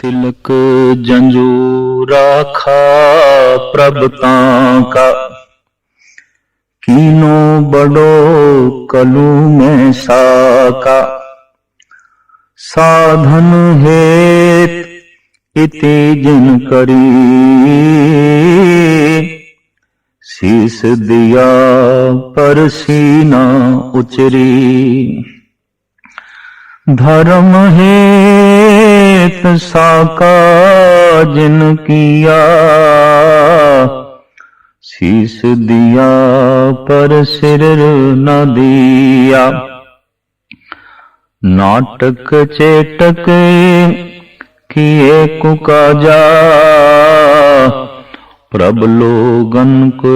तिलक जंजू राखा प्रभ तांका, कीनो बड़ो कलू में साका। साधन हेत इति जिन करी, शीस दिया पर सीना उचरी। धर्म हेत साका जिन किया, शीस दिया पर सिर न दिया। नाटक चेटक किए कुकाजा, प्रभ लोगन को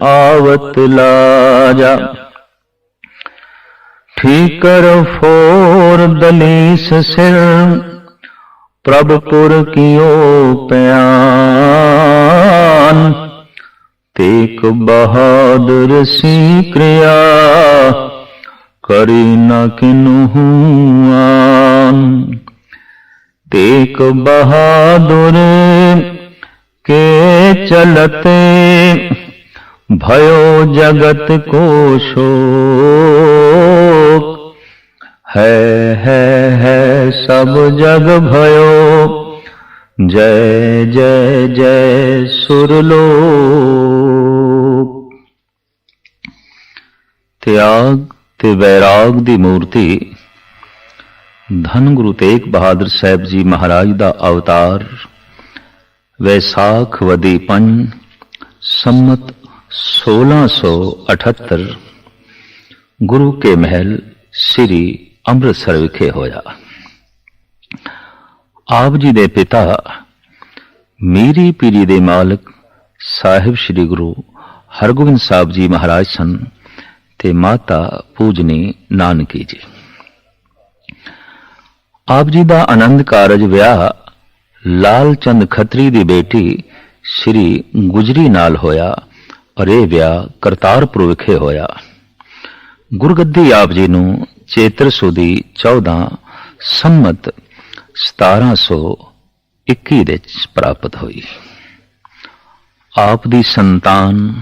आवत लाजा। ठीकर फोर दलीस सिर, प्रभपुर कियो प्यान। तेक बहादुर सी क्रिया, करी न किन्हू आन। तेक बहादुर के चलते, भयो जगत को शोक। है सब जग भयो, जय जय जय सुरलोक। त्याग ते वैराग दी मूर्ति धन गुरु तेग बहादुर साहब जी महाराज दा अवतार वैसाख वदी पंज सम्मत 1678 गुरु के महल श्री ਅੰਮ੍ਰਿਤਸਰ ਵਿਖੇ ਹੋਇਆ। ਆਪ ਜੀ ਦੇ ਪਿਤਾ ਮੀਰੀ ਪੀਰੀ ਦੇ ਮਾਲਕ ਸਾਹਿਬ ਸ੍ਰੀ ਗੁਰੂ ਹਰਗੋਬਿੰਦ ਸਾਹਿਬ ਜੀ ਮਹਾਰਾਜ ਸਨ ਤੇ ਮਾਤਾ ਪੂਜਨੀ ਨਾਨਕੀ ਜੀ। ਆਪ ਜੀ ਦਾ ਆਨੰਦ ਕਾਰਜ ਵਿਆਹ ਲਾਲ ਚੰਦ ਖੱਤਰੀ ਦੀ ਬੇਟੀ ਸ੍ਰੀ ਗੁਜਰੀ ਨਾਲ ਹੋਇਆ ਔਰ ਇਹ ਵਿਆਹ ਕਰਤਾਰਪੁਰ ਵਿਖੇ ਹੋਇਆ। ਗੁਰਗੱਦੀ ਆਪ ਜੀ ਨੂੰ ਚੇਤਰ ਸੁਦੀ 14 ਸੰਮਤ 1721 ਵਿੱਚ ਪ੍ਰਾਪਤ ਹੋਈ। ਆਪ ਦੀ ਸੰਤਾਨ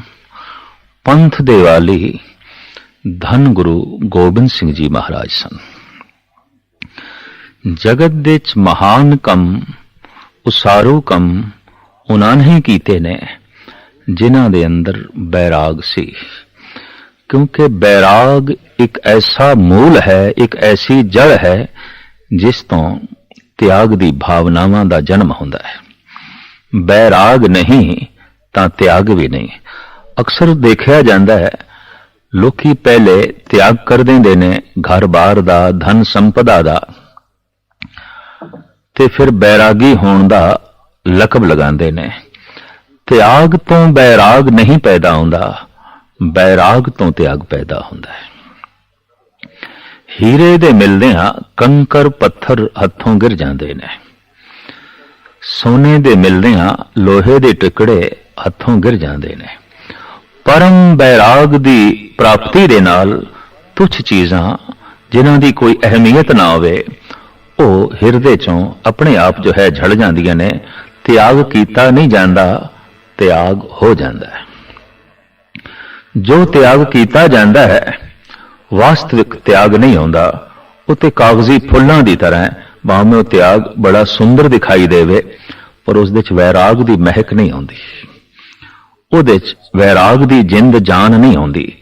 ਪੰਥ ਦੇ ਵਾਲੀ ਧੰਨ ਗੁਰੂ ਗੋਬਿੰਦ ਸਿੰਘ ਜੀ ਮਹਾਰਾਜ ਸਨ। ਜਗਤ ਵਿੱਚ ਮਹਾਨ ਕੰਮ ਉਸਾਰੂ ਕੰਮ ਉਹਨਾਂ ਨੇ ਕੀਤੇ ਨੇ ਜਿਨ੍ਹਾਂ ਦੇ ਅੰਦਰ ਬੈਰਾਗ ਸੀ, क्योंकि बैराग एक ऐसा मूल है, एक ऐसी जड़ है जिस तो त्याग दी भावनावां दा जन्म हुंदा है। बैराग नहीं तां त्याग भी नहीं। अक्सर देखा जाता है लोकी पहले त्याग कर देंदे ने घर बार दा, धन संपदा दा, ते फिर बैरागी होण दा लकब लगांदे ने। त्याग तो बैराग नहीं पैदा हुंदा, बैराग तो त्याग पैदा होता है। हीरे दे मिलदियां कंकर पत्थर हथों गिर जाते ने, सोने दे मिलदियां लोहे दे टुकड़े हथों गिर जाते ने। परम बैराग दी प्राप्ति दे नाल तुच्छ चीजां जिन्हां दी कोई अहमियत ना होवे ओ हिरदे चों अपने आप जो है झड़ जांदियां ने। त्याग कीता नहीं जांदा, त्याग हो जांदा है। जो त्याग किया जाता है वास्तविक त्याग नहीं होता, उत्ते कागजी फुल्लां दी तरह भावें त्याग बड़ा सुंदर दिखाई देवे पर उस वैराग की महक नहीं आती, उहदे वैराग की जिंद जान नहीं आती।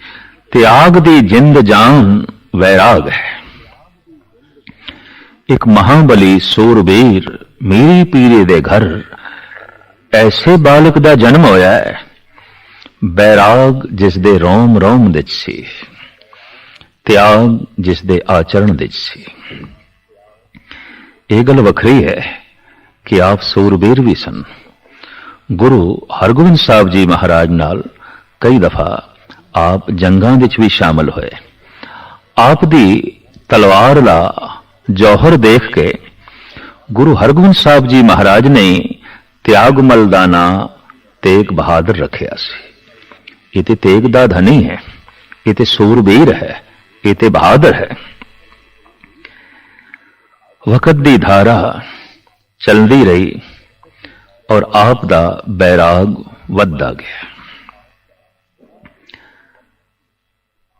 त्याग की जिंद जान वैराग है। एक महाबली सूरबीर मीरी पीरे दे घर ऐसे बालक का जन्म होया है, बैराग जिस दे रोम रोम विच सी, त्याग जिस दे आचरण विच सी। यह गल वखरी है कि आप सूरबीर भी सन। गुरु हरगोबिंद साहब जी महाराज नाल कई दफा आप जंगां विच भी शामिल होए। आप दी तलवार दा जौहर देख के गुरु हरगोबिंद साहब जी महाराज ने त्यागमल दा नां तेग बहादुर रखिया सी। ये ते तेग दा धनी है, ये ते सूरबीर है, ये ते बहादुर है। वक़्त दी धारा चलती रही और आप दा बैराग वधदा गया।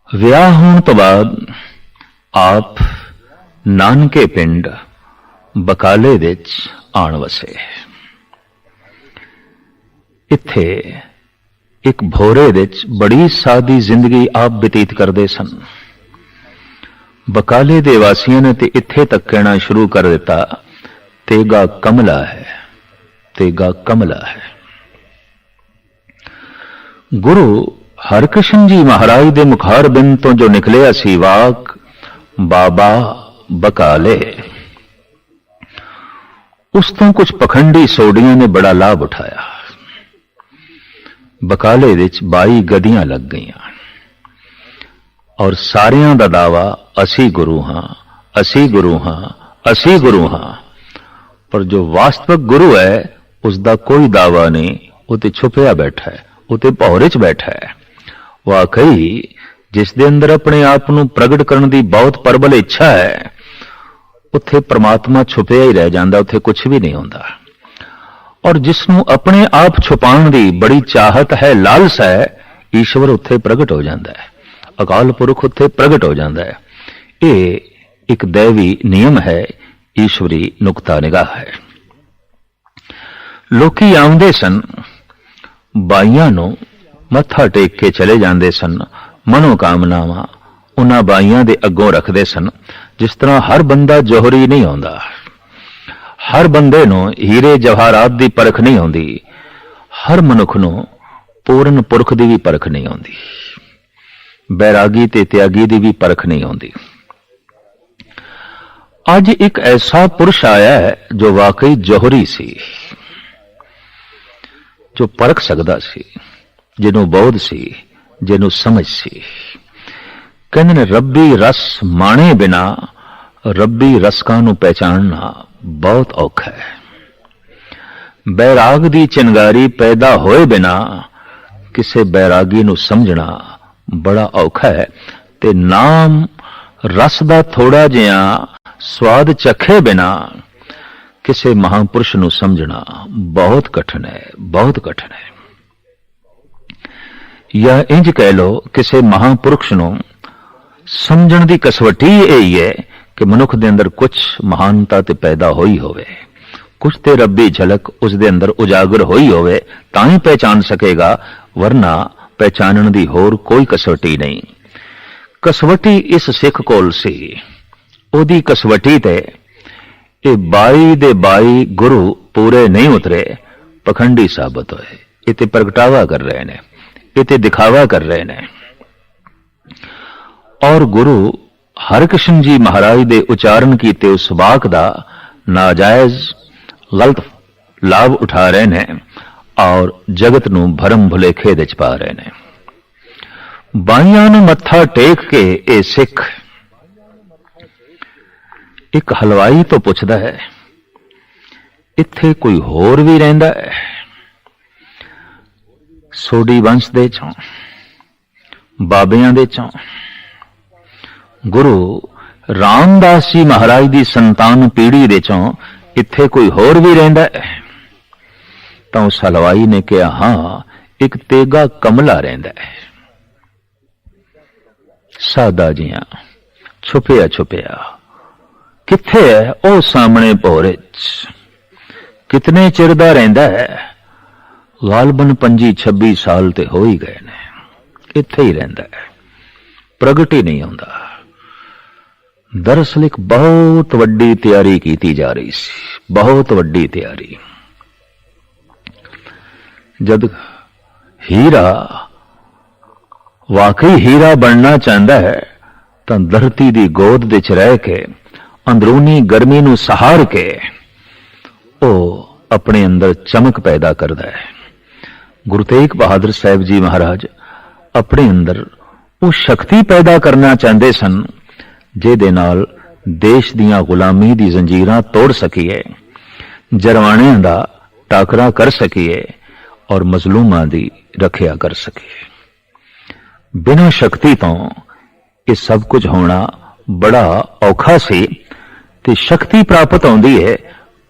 विआह होने तो बाद आप नानके पिंड बकाले विच आण वसे। इत्थे एक भोरे विच बड़ी सादी जिंदगी आप बतीत करते सन। बकाले दे वासियों ने ते इत्थे तक कहना शुरू कर दिता, तेगा कमला है, तेगा कमला है। गुरु हरकृष्ण जी महाराज दे मुखार बिंद तो जो निकलिया सी वाक, बाबा बकाले, उस तो कुछ पखंडी सोडियां ने बड़ा लाभ उठाया। बकाले विच 22 गदियां लग गईयां और सारियां दा दावा असी गुरु हां, असी गुरु हां, असी गुरु हां। पर जो वास्तविक गुरु है उसका कोई दावा नहीं, उते छुपया बैठा है, उते भौरे च बैठा है। वाकई जिस दे अंदर अपने आप नूं प्रगट करने की बहुत प्रबल इच्छा है, उत्थे परमात्मा छुपया ही रह जाता, उत्थे कुछ भी नहीं होता। और जिसनों अपने आप छुपाने की बड़ी चाहत है, लालस है, ईश्वर उत्थे प्रगट हो जाता है, अकाल पुरख उत्थे प्रगट हो जाता है। ये एक दैवी नियम है, ईश्वरी नुक्ता निगाह है। लोकी आउंदे सन, बाइयां नूं मत्था टेक के चले जाते सन, मनोकामनावां उन्हां बाइयां दे अगों रखते सन। जिस तरह हर बंदा जोहरी नहीं आउंदा, हर बंदे नूं हीरे जवाहरात दी परख नहीं आउंदी, हर मनुख नूं पूर्ण पुरख दी भी परख नहीं आउंदी, बैरागी ते त्यागी दी भी परख नहीं आउंदी। अज एक ऐसा पुरुष आया है जो वाकई जोहरी सी, जो परख सकदा सी, जिन्हों बोध सी, जिन्हों समझ सी। कहंदे ने रब्बी रस माणे बिना रब्बी रसकां नूं पहचानना बहुत औखा है। बैराग दी चिंगारी पैदा होए बिना किसे बैरागी नूं समझना बड़ा औखा है। ते नाम रस दा थोड़ा जिहा स्वाद चखे बिना किसे महापुरुष नूं समझना बहुत कठिन है, बहुत कठिन है। या इंज कह लो, किसे महापुरुष नूं समझण दी कसवटी यही है कि मनुख दे अंदर कुछ महानता ते पैदा होई होवे, कुछ ते रब्बी झलक उस दे अंदर उजागर होई होवे, तां ही पहचान सकेगा, वरना पहचानण दी होर कोई कसवटी नहीं। कसवटी इस सिख कोल सी, ओदी कसवटी ते ये 22 दे 22 गुरु पूरे नहीं उतरे, पखंडी साबित होए। इते प्रगटावा कर रहे ने, इते दिखावा कर रहे ने। और गुरु हरकृष्ण जी महाराज दे उच्चारण कीते उस वाक दा नाजायज गलत लाभ उठा रहे ने और जगत नूं भरम भुलेखे दे च पा रहे ने। बाइयां नूं मत्था टेक के ए सिख एक हलवाई तो पुछदा है, इत्थे कोई होर भी रहिंदा है? सोडी वंश दे चों, बाबियां दे चों, गुरु रामदास जी महाराज दी संतान पीढ़ी दे चों इत्थे कोई होर भी रहिंदा है? तां उस हलवाई ने कहा, हां, एक तेगा कमला रहिंदा है। सादा जिहां छुपिया छुपिया किथे है? ओ सामने भोरे च। कितने चिर दा रहिंदा है? गालबन 25-26 साल ते हो ही गए ने, इत्थे ही रहिंदा है, प्रगट ही नहीं आउंदा। दरअसल एक बहुत वड्डी तैयारी की जा रही सी, बहुत वड्डी तैयारी। जद हीरा वाकई हीरा बनना चाहता है तो धरती दी गोद विच रह के अंदरूनी गर्मी नूं सहार के ओ अपने अंदर चमक पैदा करता है। गुरु तेग बहादुर साहब जी महाराज अपने अंदर वो शक्ति पैदा करना चाहते सन जिहदे नाल देश दीयां गुलामी दी जंजीरां तोड़ सकीए, जरवाणियां दा टाकरा कर सकीए और मजलूमां दी रखिया कर सकीए। बिना शक्ति तो ये सब कुछ होना बड़ा औखा सी। ते शक्ति प्राप्त होंदी है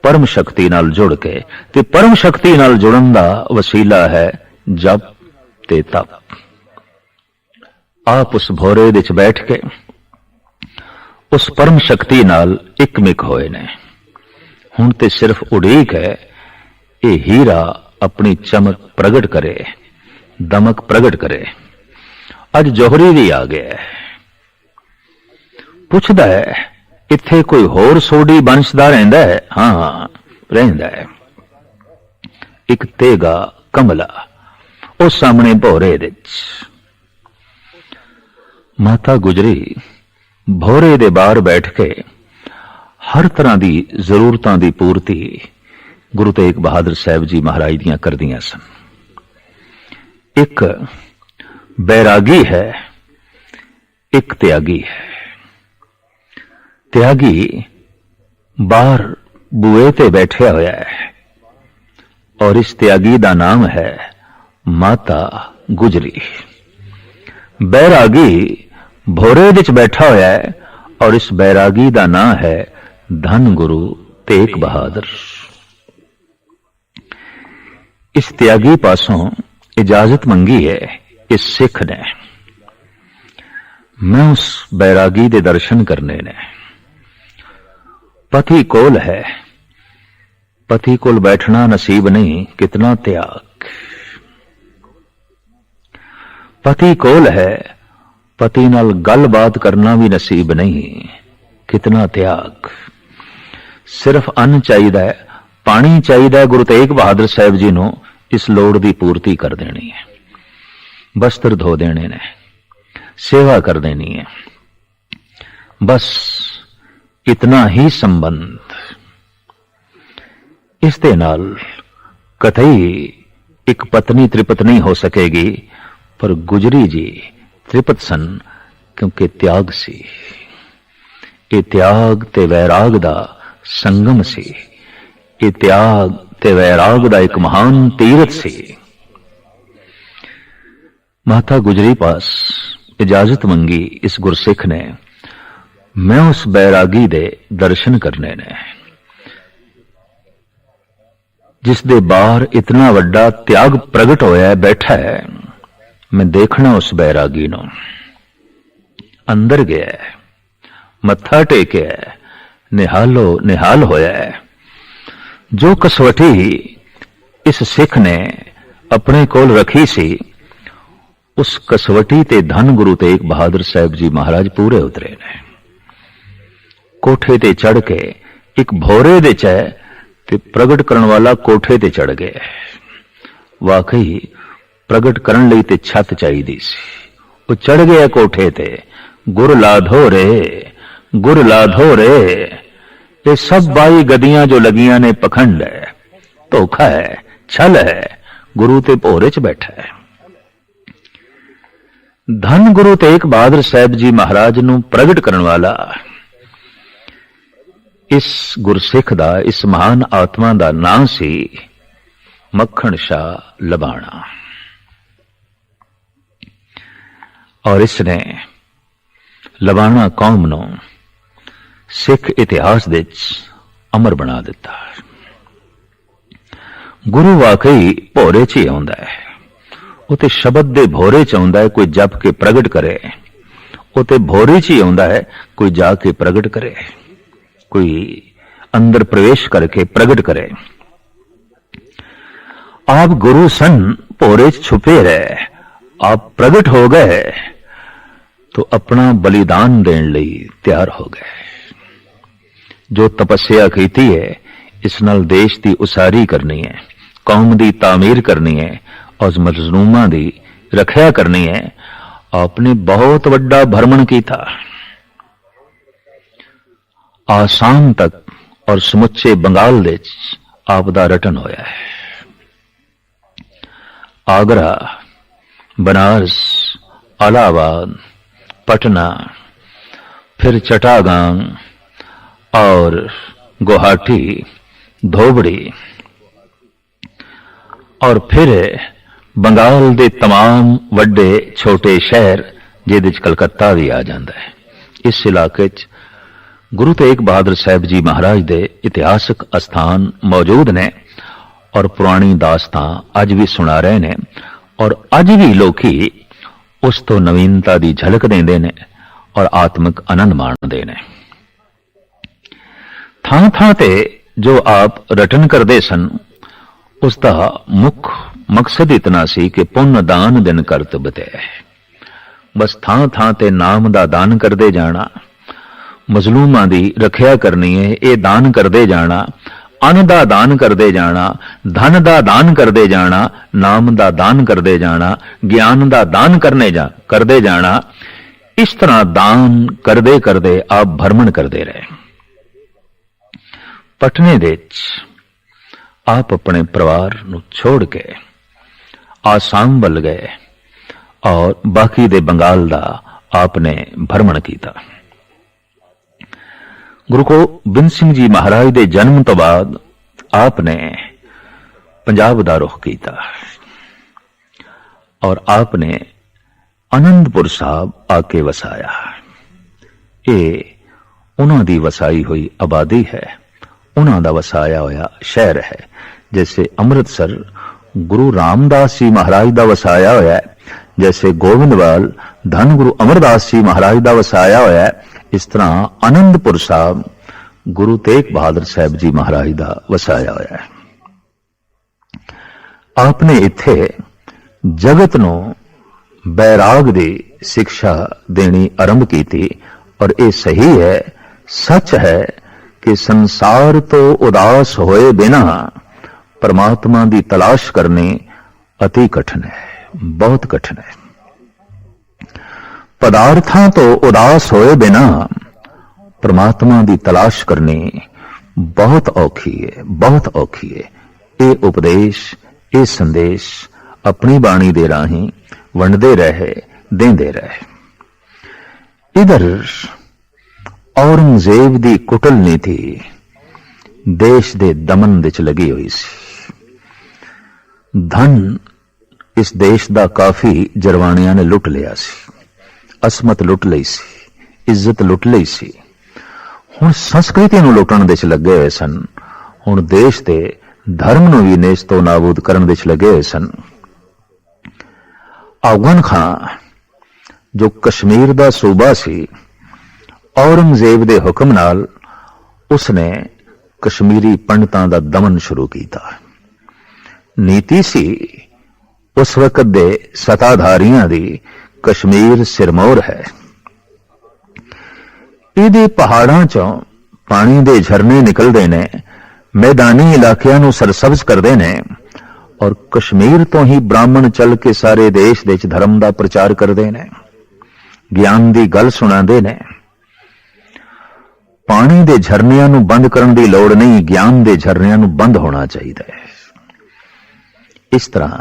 परम शक्ति नाल जुड़ के, ते परम शक्ति नाल जुड़न दा वसीला है जप ते तप। आप उस भोरे विच बैठ के उस परम शक्ति नाल इकमिक होए ने। हुण ते सिर्फ उड़ीक है ये हीरा अपनी चमक प्रगट करे, दमक प्रगट करे। अज जोहरी भी आ गया है। पुछदा है इत्थे कोई होर सोडी बंशदा रहिंदा है? हाँ रहिंदा है। एक तेगा कमला उस सामने भोरे दे माता गुजरी भोरे दे बाहर बैठ के हर तरह की जरूरतां की पूर्ति गुरु तेग बहादुर साहब जी महाराज दियां करदियां सन। एक बैरागी है, एक त्यागी है। त्यागी बाहर बुए ते बैठा होया है और इस त्यागी दा नाम है माता गुजरी। बैरागी भोरे विच बैठा होया है और इस बैरागी दा नाम है धन गुरु तेग बहादुर। इस त्यागी पासों इजाजत मंगी है इस सिख ने। मैं उस बैरागी दे दर्शन करने ने। पति कोल है, पति कोल बैठना नसीब नहीं, कितना त्याग। पति कोल है, पति नाल गलबात करना भी नसीब नहीं, कितना त्याग। सिर्फ अन्न चाहिए, पानी चाहिए। गुरु तेग बहादुर साहब जी नूं इस लोड़ की पूर्ति कर देनी है। वस्त्र धो देने ने, सेवा कर देनी है, बस इतना ही संबंध। इस दे नाल कतई एक पत्नी त्रिपत नहीं हो सकेगी, पर गुजरी जी त्रिपत सन क्योंकि त्याग सी। ये त्याग ते वैराग दा संगम सी। ये त्याग ते वैराग दा एक महान तीरथ सी। माता गुजरी पास इजाजत मंगी इस गुरसिख ने। मैं उस बैरागी दे दर्शन करने ने जिस दे बाहर इतना वड्डा त्याग प्रगट होया है, बैठा है। मैं देखना उस बैरागी नूं। अंदर गया है, मत्था टेकिया है, निहालो निहाल होया है। जो कसवटी इस सिख ने अपने कोल रखी सी, उस कसवटी ते धन गुरु तेग बहादुर साहब जी महाराज पूरे उतरे ने। कोठे ते चढ़ के एक भोरे दे च ते प्रगट करन वाला कोठे ते चढ़ गए। वाकई प्रगट करन लई ते छत चाहिदी सी। वो चढ़ गया कोठे ते। गुर लाधो रे, गुर लाधो रे। ये सब 22 गदियां जो लगियां ने पखंड है, धोखा है, छल है। गुरु ते भोरे च बैठा है। धन गुरु तेग बहादुर साहब जी महाराज नूं प्रगट करन वाला इस गुरसिख दा, इस महान आत्मा दा नाम सी मक्खण शाह लबाणा। और इसने लबाणा कौम नूं सिख इतिहास दे अमर बना दिता। गुरु वाकई भोरे च ही आउंदा है। वो ते शब्द दे भोरे च आउंदा है। कोई जप के प्रगट करे, वो ते भोरे च ही आउंदा है। कोई जाके प्रगट करे, कोई अंदर प्रवेश करके प्रगट करे। आप गुरु सन, भोरे च छुपे रहे। आप प्रगट हो गए तो अपना बलिदान देने लई तैयार हो गए। जो तपस्या कीती है, इस नाल देश की उसारी करनी है, कौम की तामीर करनी है और मजलूमां दी रखिया करनी है। आपने बहुत वड्डा भ्रमण किया। आसाम तक और समुचे बंगाल दे आप दा रटन होया है। आगरा, बनारस, इलाहाबाद, पटना, फिर चट्टागांव और गुवाहाटी, धोबड़ी और फिर बंगाल दे तमाम वड्डे छोटे शहर जिहदे च कलकत्ता भी आ जाता है। इस इलाके च ਗੁਰੂ ਤੇਗ ਬਹਾਦਰ ਸਾਹਿਬ ਜੀ ਮਹਾਰਾਜ ਦੇ ਇਤਿਹਾਸਕ ਅਸਥਾਨ ਮੌਜੂਦ ਨੇ ਔਰ ਪੁਰਾਣੀ ਦਾਸਤਾਂ ਅੱਜ ਵੀ ਸੁਣਾ ਰਹੇ ਨੇ ਔਰ ਅੱਜ ਵੀ ਲੋਕੀ ਉਸ ਤੋਂ ਨਵੀਨਤਾ ਦੀ ਝਲਕ ਦਿੰਦੇ ਨੇ ਔਰ ਆਤਮਿਕ ਆਨੰਦ ਮਾਣਦੇ ਨੇ। ਥਾਂ ਥਾਂ ਤੇ ਜੋ ਆਪ ਰਟਨ ਕਰਦੇ ਸਨ ਉਸ ਦਾ ਮੁੱਖ ਮਕਸਦ ਇਤਨਾ ਸੀ ਕਿ ਪੁੰਨ ਦਾਨ ਦਿਨ ਕਰਤ ਬਤੈ। ਬਸ ਥਾਂ ਥਾਂ ਤੇ ਨਾਮ ਦਾ ਦਾਨ ਕਰਦੇ ਜਾਣਾ, ਮਜ਼ਲੂਮਾਂ ਦੀ ਰੱਖਿਆ ਕਰਨੀ ਹੈ, ਇਹ ਦਾਨ ਕਰਦੇ ਜਾਣਾ, ਅੰਨ ਦਾ ਦਾਨ ਕਰਦੇ ਜਾਣਾ, ਧਨ ਦਾ ਦਾਨ ਕਰਦੇ ਜਾਣਾ, ਨਾਮ ਦਾ ਦਾਨ ਕਰਦੇ ਜਾਣਾ, ਗਿਆਨ ਦਾ ਦਾਨ ਕਰਦੇ ਜਾਣਾ। ਇਸ ਤਰ੍ਹਾਂ ਦਾਨ ਕਰਦੇ ਕਰਦੇ ਆਪ ਭਰਮਣ ਕਰਦੇ ਰਹੇ। ਪਟਨੇ ਦੇ ਵਿੱਚ ਆਪ ਆਪਣੇ ਪਰਿਵਾਰ ਨੂੰ ਛੋੜ ਕੇ ਆਸਾਮ ਵੱਲ ਗਏ ਔਰ ਬਾਕੀ ਦੇ ਬੰਗਾਲ ਦਾ ਆਪਨੇ ਭਰਮਣ ਕੀਤਾ। ਗੁਰੂ ਗੋਬਿੰਦ ਸਿੰਘ ਜੀ ਮਹਾਰਾਜ ਦੇ ਜਨਮ ਤੋਂ ਬਾਅਦ ਆਪਨੇ ਪੰਜਾਬ ਦਾ ਰੁਖ ਕੀਤਾ ਔਰ ਆਪਨੇ ਆਨੰਦਪੁਰ ਸਾਹਿਬ ਆ ਕੇ ਵਸਾਇਆ। ਇਹ ਉਹਨਾਂ ਦੀ ਵਸਾਈ ਹੋਈ ਆਬਾਦੀ ਹੈ, ਉਹਨਾਂ ਦਾ ਵਸਾਇਆ ਹੋਇਆ ਸ਼ਹਿਰ ਹੈ। जैसे अमृतसर गुरु रामदास जी महाराज का वसाया होया है, जैसे गोविंदवाल धन गुरु अमरदास जी महाराज का वसाया होया है, इस तरह आनंदपुर साहब गुरु तेग बहादुर साहब जी महाराज का वसाया होया है। आपने इत्थे जगत नूं बैराग दी शिक्षा देनी आरंभ की थी और ये सही है, सच है कि संसार तो उदास होए बिना परमात्मा की तलाश करनी अति कठिन है, बहुत कठिन है। पदार्थां तो उदास होए बिना परमात्मा की तलाश करनी बहुत औखी है, बहुत औखी है। ये उपदेश, ये संदेश अपनी बाणी दे राही वंडदे रहे, देंदे रहे। इधर औरंगजेब की कुटल नीति देश दे दमन विच लगी हुई सी। धन इस देश दा काफी जरवाणियां ने लुट लिया सी, असमत लुट लई सी, इज्जत लुट लई सी। हुण संस्कृति नूं लुटण दे च लगे हुए सन, हुण देश दे धर्म नूं भी नेस्त तो नाबूद करन दे च लगे हुए सन। अफगान खां जो कश्मीर दा सूबा सी, औरंगजेब दे हुक्म नाल उसने कश्मीरी पंडितां दा दमन शुरू कीता। नीति सी उस वक्त दे सत्ताधारियां दी कश्मीर सिरमौर है। इहदे पहाड़ां चों पानी दे झरने निकलदे ने, मैदानी इलाकियां नूं सरसब्ज करदे ने और कश्मीर तो ही ब्राह्मण चल के सारे देश दे धर्म दा प्रचार करदे ने, ज्ञान दी गल सुणांदे ने। पानी दे झरनियां नूं बंद करन दी लोड़ नहीं, ज्ञान दे झरनियां नूं बंद होना चाहिए है। इस तरह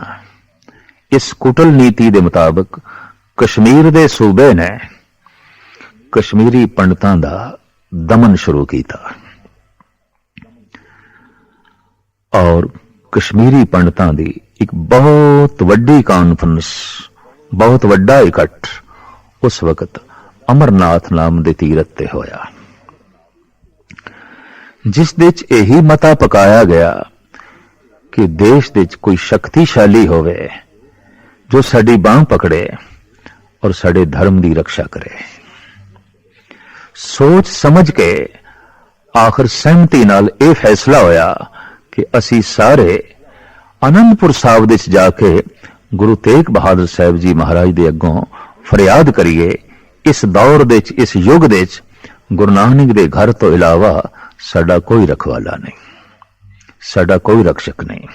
इस कुटल नीति के मुताबिक कश्मीर दे सूबे ने कश्मीरी पंडितां दा दमन शुरू किया और कश्मीरी पंडितां दी एक बहुत वड्डी कॉन्फ्रेंस, बहुत वड्डा इकट्ठ उस वक्त अमरनाथ नाम दे तीरथ ते होया, जिस दे च यही मता पकाया गया कि देश दे कोई शक्तिशाली होवे जो साडी बांह पकड़े और साडे धर्म की रक्षा करे। सोच समझ के आखिर सहमति नाल यह फैसला होया कि असी सारे आनंदपुर साहब दे जाके गुरु तेग बहादुर साहब जी महाराज दे अगों फरियाद करिए। इस दौर दे, इस युग दे गुरु नानक दे घर तो इलावा साडा कोई रखवाला नहीं, साडा कोई रक्षक नहीं।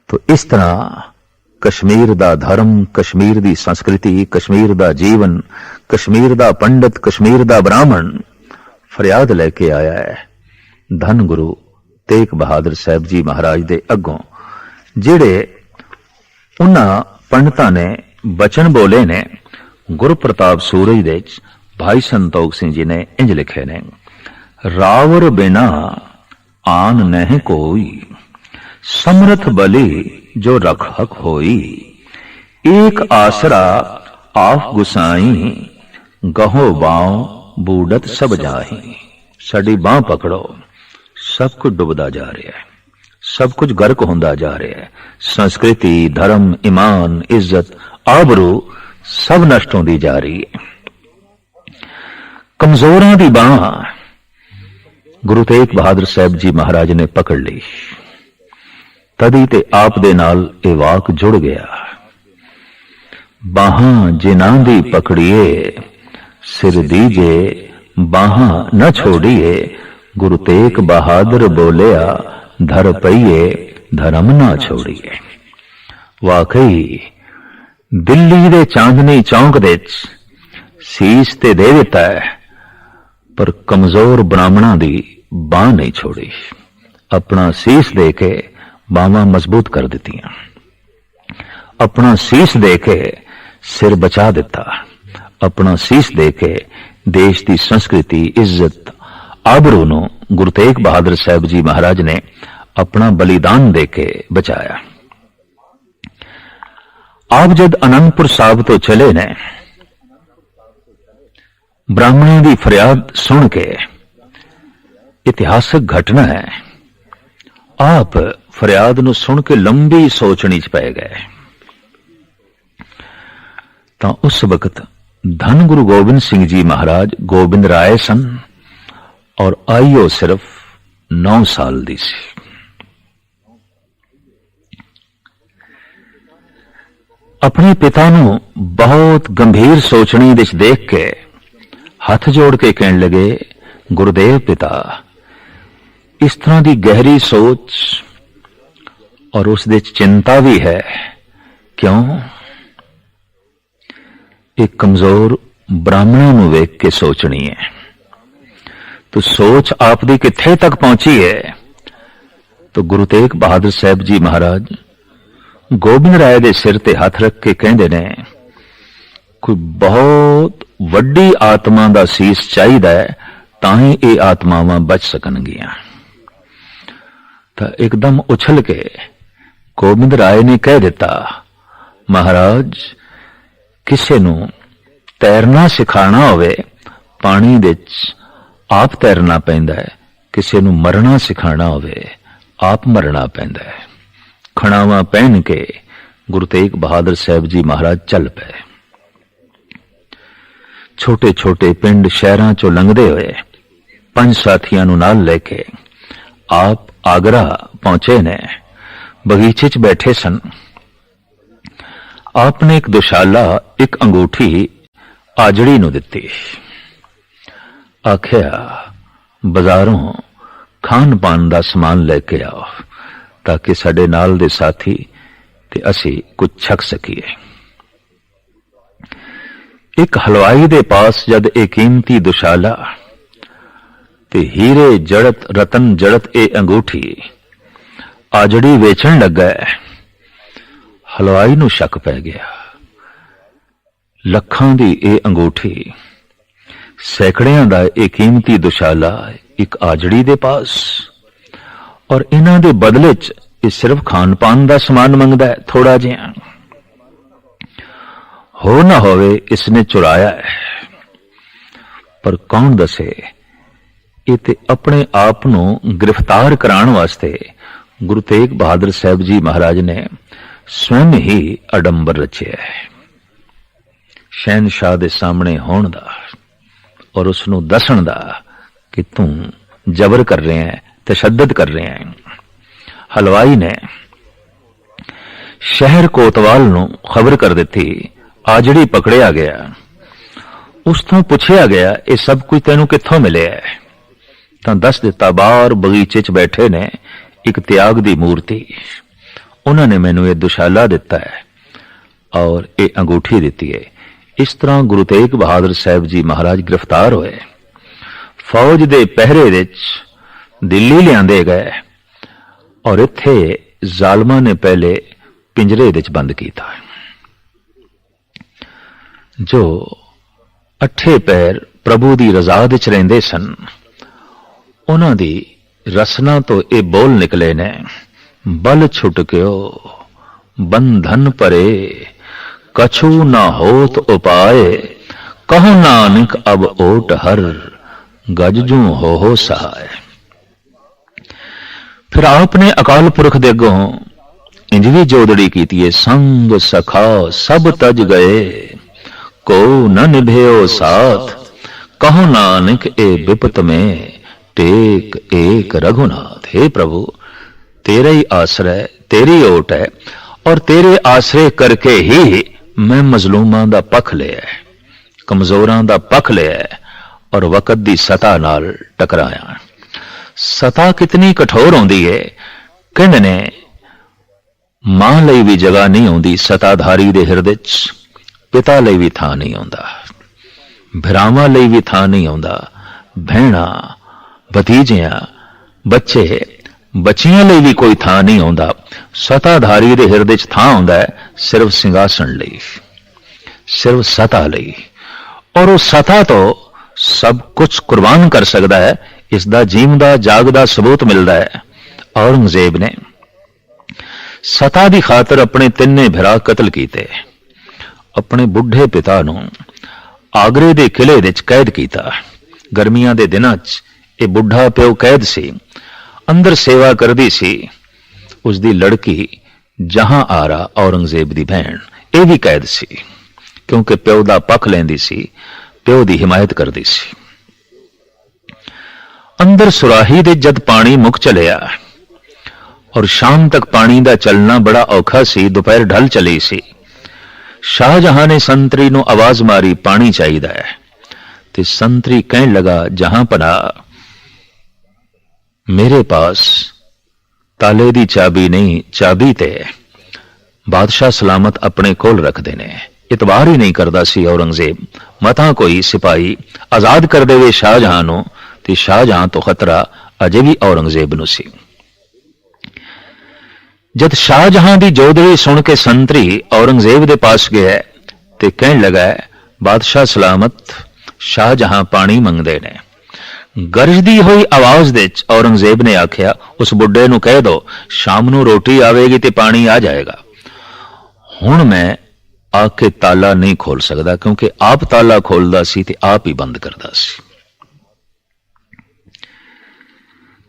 तो इस तरह कश्मीर दा धर्म, कश्मीर दी संस्कृति, कश्मीर दा जीवन, कश्मीर दा पंडित, कश्मीर दा ब्राह्मण फरियाद लेके आया है धन गुरु तेग बहादुर साहब जी महाराज दे अगों, जेड़े उन्हां पंडितां ने बचन बोले ने। गुरु प्रताप सूरज दे भाई संतोख सिंह जी ने इंज लिखे ने, रावर बिना आन नहीं कोई, समर्थ बली जो रखक होई, एक आसरा आप गुसाई, गहो बाओ बूढ़त सब जाही। साडी बांह पकड़ो, सब कुछ डुबदा जा रहा है, सब कुछ गर्क होंदा जा रहा है। संस्कृति, धर्म, ईमान, इज्जत, आबरू सब नष्ट होंदी जा रही है। कमजोरां दी बांह गुरु तेग बहादुर साहब जी महाराज ने पकड़ ली। तदी ते आप दे नाल ए वाक जुड़ गया। बाहां जिन्हां दी पकड़िए, सिर दीजे बाहां न छोड़िए। गुरु तेग बहादुर बोलिया, धर पईए धर्म ना छोड़िए। वाकई दिल्ली दे चांदनी चौंक दे सीस ते दे दिता है, पर कमजोर ब्राह्मणा दी बांह नहीं छोड़ी। अपना सीस दे के बांवां मजबूत कर दित्तियां, अपना सीस दे के सिर बचा दिता, अपना सीस दे के देश की संस्कृति, इज्जत, आबरू नूं गुरु तेग बहादुर साहब जी महाराज ने अपना बलिदान दे के बचाया। आप जद आनंदपुर साहब तो चले ने, ब्राह्मणों की फरियाद सुन के, इतिहासक घटना है, आप फरियाद नूं सुन के लंबी सोचनी च पै गए। तां उस वक्त धन गुरु गोबिंद सिंह जी महाराज गोबिंद राय सन और आयु सिर्फ 9 साल दी सी। अपने पिता नूं बहुत गंभीर सोचनी विच देख के हाथ जोड़ के कहने लगे, गुरुदेव पिता, इस तरह की गहरी सोच और उस दे चिंता भी है क्यों? एक कमजोर ब्राह्मणों नूं वेख के सोचनी है। तो सोच आप दी कित्थे तक पहुंची है? तो गुरु तेग बहादुर साहब जी महाराज गोबिंद राय दे सिर ते हाथ रख के कहंदे ने, कोई बहुत वड्डी आत्मा दा सीस चाहिदा है, तां ही ये आत्मावां बच सकणगियां। तां एकदम उछल के गोबिंद राय ने कह दिता, महाराज, किसे नूं तैरना सिखाना होवे, पानी विच आप तैरना पैंदा है, किसे नूं मरना सिखाना होवे, आप मरना पैंदा है। खड़ावा पहन के गुरु तेग बहादुर साहब जी महाराज चल पे। छोटे छोटे पिंड शहरां चों लंघदे होए 5 साथियां नूं नाल लेके आप आगरा पहुंचे ने। बगीचे च बैठे सन। आपने एक दुशाला, एक अंगूठी आजड़ी नूं दित्ती। आखिया, बाजारों खान पान दा समान लेके आओ, ताकि साडे नाल दे साथी ते असी कुछ छक सकीए। एक हलवाई दे पास जद एक कीमती दुशाला ते हीरे जड़त, रतन जड़त ए अंगूठी आजड़ी वेचण लगा, हलवाई नूं शक पै गया। लखां दी ए अंगूठी, सैकड़ियां दा ए कीमती दुशाला एक आजड़ी दे पास, और इन्हां दे बदले च ये सिर्फ खान पान दा समान मंगदा है, थोड़ा जिहा। हो ना होवे इसने चुराया है, पर कौन दसे, ये ते अपने आप नूं गिरफ्तार कराने वास्ते गुरु तेग बहादुर साहब जी महाराज ने स्वयं ही अडंबर रचिया है। शहनशाह दे सामने होण दा और उसनूं दसण दा कि तू जबर कर रहे हैं, तशद्दद कर रहे हैं। हलवाई ने शहर कोतवाल नूं खबर कर दिती, आजड़ी पकड़िया गया। उस तो पूछया गया, ये सब कुछ तेनू कित्थों मिलिया है? तां दस दिता, बाहर बगीचे च बैठे ने एक त्याग दी मूर्ति, उन्होंने मैनू ये दुशाला दिता है और ये अंगूठी दिती है। इस तरह गुरु तेग बहादुर साहब जी महाराज गिरफ्तार होए, फौज दे पहरे विच दिल्ली लियांदे गए और इत्थे जालमा ने पहले पिंजरे विच बंद कीता। जो अठे पैर प्रभु दी रज़ा विच रहिंदे सन, उन्हां दी रसना तो ये बोल निकले ने, बल छुटक्यो बंधन परे, कछु न होत उपाय, कहो नानक अब ओट हर, गज जू हो सहाय। फिर आपने अकाल पुरख दे अगों इंज भी जोदड़ी कीती है, संग सखा सब तज गए, को न निभेओ साथ। कहो नानक ए विपत में, टेक एक रघुनाथ। हे प्रभु, तेरा ही आश्रय, तेरी ओट है, और तेरे आश्रय करके ही मैं मजलूमां दा पख लिया, कमजोरां दा पख लिया और वकत दी सता नाल टकराया। सता कितनी कठोर होंदी है, कहंदे ने मां लई भी जगह नहीं होंदी सताधारी दे हिरदे च, पिता लई भी थां नहीं होंदा, भरावां लई भी थां नहीं होंदा, भैणा भतीजियां बच्चे बच्चियां लई भी कोई थां नहीं होंदा। सताधारी दे हिरदे च थां होंदा है सिर्फ सिंघासन लई, सिर्फ सता लई, और उस सता तो सब कुछ कुर्बान कर सकता है। इसका जीवदा जागदा सबूत मिलता है। औरंगजेब ने सता की खातर अपने तिन्ने भरा कतल किए, अपने बुढ़े पिता नूं आगरे दे किले विच कैद किया। गर्मियां दे दिनां च यह बुढ़ा प्यो कैद सी, अंदर सेवा करदी सी। उसकी लड़की जहां आरा औरंगजेब की भैन यह भी कैद सी, क्योंकि प्यो का पख लैंदी सी, प्यो की हिमायत करदी सी। अंदर सुराही दे जद पानी मुक चलिया और शाम तक पानी का चलना बड़ा औखा सी, दोपहर ढल चली सी। शाहजहां ने संतरी नूं आवाज मारी, पानी चाहिदा है। ते संतरी कहन लगा, जहां पना मेरे पास ताले दी चाबी नहीं, चाबी ते बादशाह सलामत अपने कोल रखते ने। इतबार ही नहीं करता सी औरंगजेब, मता कोई सिपाही आजाद कर देवे शाहजहां नूं, ते शाहजहां तो खतरा अजे भी औरंगजेब नूं सी। जद शाहजहां दी जोदड़ी सुन के संतरी औरंगजेब दे पास गया ते कहन लगा, बादशाह सलामत शाहजहां पानी मंगदे ने। गरजदी हुई आवाज दे औरंगजेब ने आख्या, उस बुढ़े नूं कह दो शाम नूं रोटी आवेगी ते पानी आ जाएगा। हुण मैं आके ताला नहीं खोल सकता, क्योंकि आप ताला खोलदा सी ते आप ही बंद करदा सी।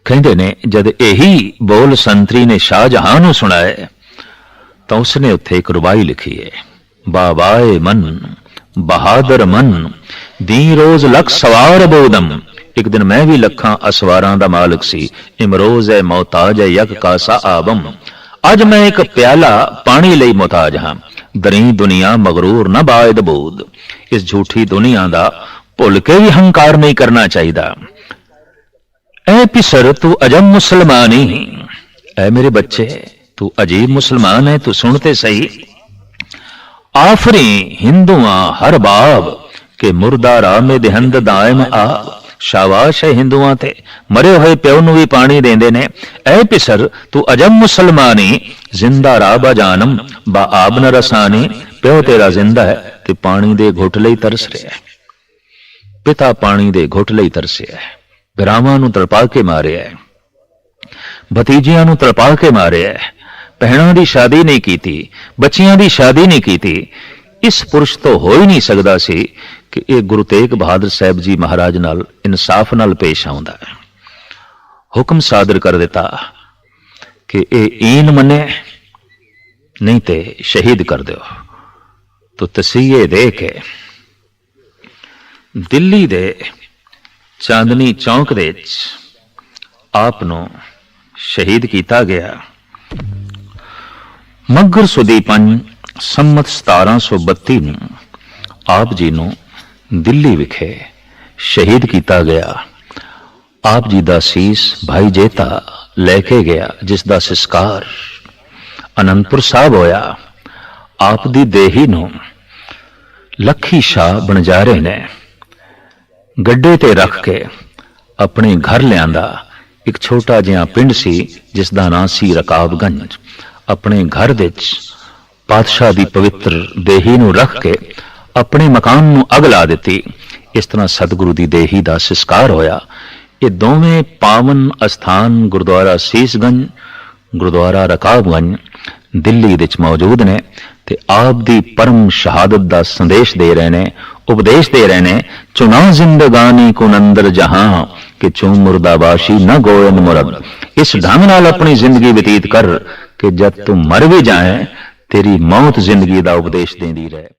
कहंदे ने जद यही बोल संतरी ने शाहजहां नूं सुनाए तो उसने उत्थे एक रुबाई लिखी है, बाबाए मन बहादुर मन, दी रोज लख सवार बोदम। एक दिन मैं भी लखां असवारां दा मालिक सी, इमरोज है मोहताज है यक कासा आबम। अज मैं एक प्याला पानी लई मोहताज हां, दरी दुनिया मगरूर न बायद बोद। इस झूठी दुनिया दा भुल के भी हंकार नहीं करना चाहिए। ऐ पिसर तू अजम मुसलमानी, ऐ मेरे बच्चे तू अजीब मुसलमान है, तू सुनते सही। आफरी हिंदुआ हर बाब के मुर्दारा में देहंद दायम आ। शाबाश है हिंदुआ ते मरे हुए प्यो नूं भी पानी देंदे ने। ऐ पिसर तू अजम मुसलमानी, जिंदा रा बजानम बा आब न रसानी। प्यो तेरा जिंदा है ते पानी दे घुट लई तरस रहा है। पिता पानी दे घुट लई तरसिया है, भरावां नूं तड़पा के मारिया है, भतीजियां नूं तड़पा के मारिया है, भैणां दी शादी नहीं कीती, बच्चियां दी शादी नहीं कीती। इस पुरुष तो हो ही नहीं सकता सी कि यह गुरु तेग बहादुर साहब जी महाराज नाल इंसाफ नाल पेश आउंदा है। हुक्म सादर कर दिता कि यह ईन मने नहीं ते शहीद कर दो। तो तसीहे दे के दिल्ली दे चांदनी चौक दे आप नूं शहीद किया गया। मगर सुदी पंज संमत 1732 नूं आप जी नूं दिल्ली विखे शहीद किया गया। आप जी दा सीस भाई जेता लेके गया, जिस दा संस्कार अनंदपुर साहब होया। आप दी देही नूं लखी शाह बनजारे ने गड्डे ते रख के अपने घर लियांदा। एक छोटा जिहा पिंड सी जिसदा नाम सी रकाबगंज। अपने घर विच पातशाह दी पवित्र देही नूं रख के अपने मकान नूं अग ला दिती। इस तरह सतगुरु दी देही दा संस्कार होया। ये दोवें पावन अस्थान गुरुद्वारा सीसगंज, गुरुद्वारा रकाबगंज दिल्ली विच मौजूद ने ते आप दी परम शहादत दा संदेश दे रहे ने, उपदेश दे रहे ने। चुना जिंदगानी को नंदर जहां कि चूं मुर्दाबाशी न गोयन मुरद। इस ढंग नाल अपनी जिंदगी व्यतीत कर कि जब तू मर भी जाए तेरी मौत जिंदगी दा उपदेश देंदी रहे।